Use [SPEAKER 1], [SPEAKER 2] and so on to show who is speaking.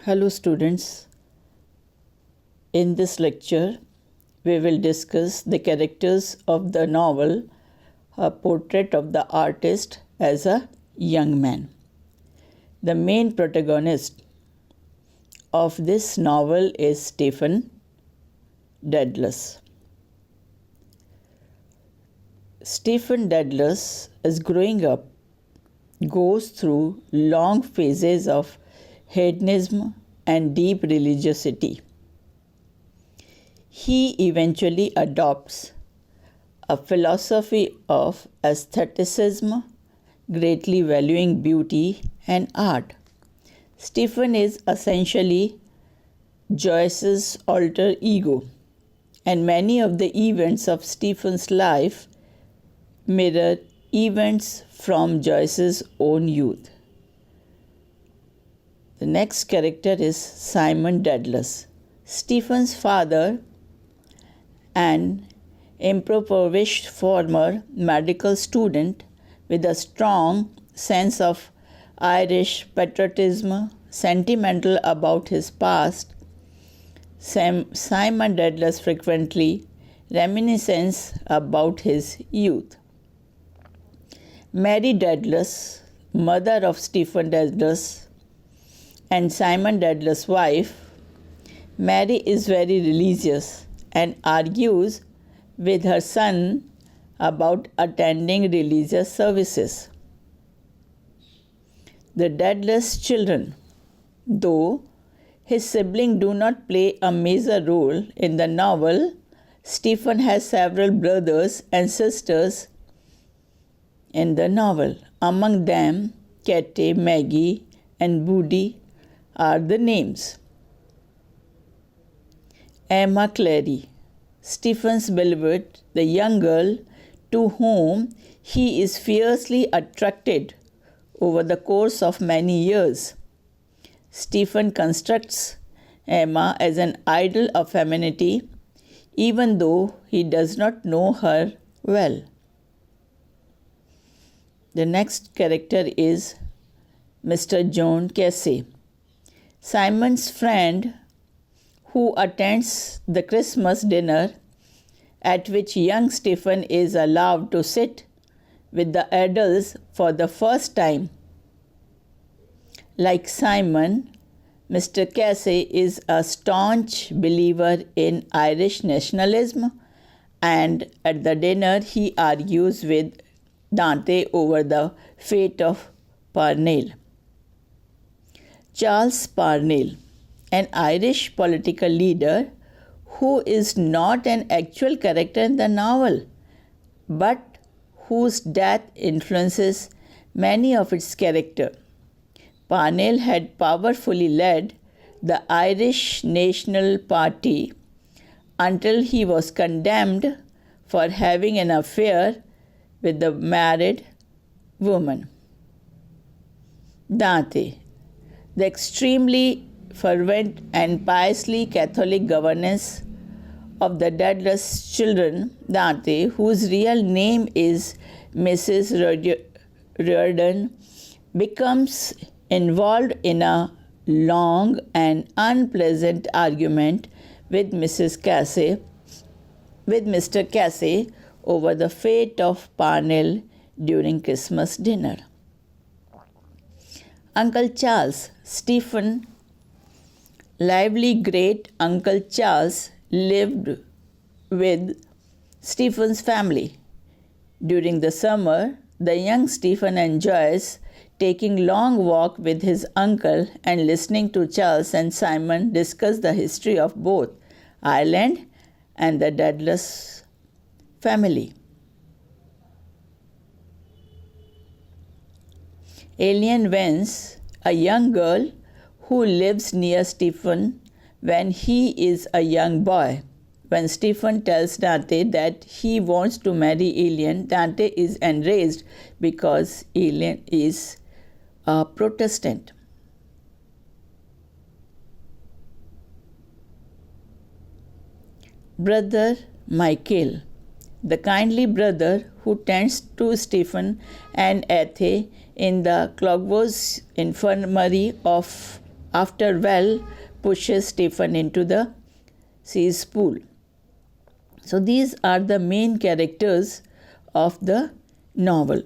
[SPEAKER 1] Hello students, in this lecture we will discuss the characters of the novel A Portrait of the Artist as a Young Man. The main protagonist of this novel is Stephen Dedalus. Stephen Dedalus, as growing up, goes through long phases of hedonism and deep religiosity. He eventually adopts a philosophy of aestheticism, greatly valuing beauty and art. Stephen is essentially Joyce's alter ego, and many of the events of Stephen's life mirror events from Joyce's own youth. The next character is Simon Dedalus, Stephen's father, an impoverished former medical student with a strong sense of Irish patriotism, sentimental about his past. Simon Dedalus frequently reminisces about his youth. Mary Dedalus, mother of Stephen Dedalus and Simon Dedalus' wife, Mary is very religious and argues with her son about attending religious services. The Dedalus children, though his siblings do not play a major role in the novel, Stephen has several brothers and sisters in the novel. Among them, Katie, Maggie, and Boody are the names. Emma Clary, Stephen's beloved, the young girl to whom he is fiercely attracted over the course of many years. Stephen constructs Emma as an idol of femininity, even though he does not know her well. The next character is Mr. John Casey, Simon's friend who attends the Christmas dinner at which young Stephen is allowed to sit with the adults for the first time. Like Simon, Mr. Casey is a staunch believer in Irish nationalism, and at the dinner he argues with Dante over the fate of Parnell. Charles Parnell, an Irish political leader who is not an actual character in the novel, but whose death influences many of its characters. Parnell had powerfully led the Irish National Party until he was condemned for having an affair with the married woman. Dante, the extremely fervent and piously Catholic governess of the Dedalus children, Dante, whose real name is Mrs. Riordan, becomes involved in a long and unpleasant argument with Mr. Casey over the fate of Parnell during Christmas dinner. Uncle Charles, Stephen, lively great Uncle Charles, lived with Stephen's family. During the summer, the young Stephen enjoys taking long walks with his uncle and listening to Charles and Simon discuss the history of both Ireland and the Dedalus family. Alien Vance, a young girl who lives near Stephen when he is a young boy. When Stephen tells Dante that he wants to marry Alien, Dante is enraged because Alien is a Protestant. Brother Michael, the kindly brother who tends to Stephen and Ethe in the Clogwos infirmary of after Val pushes Stephen into the sea's pool. So these are the main characters of the novel.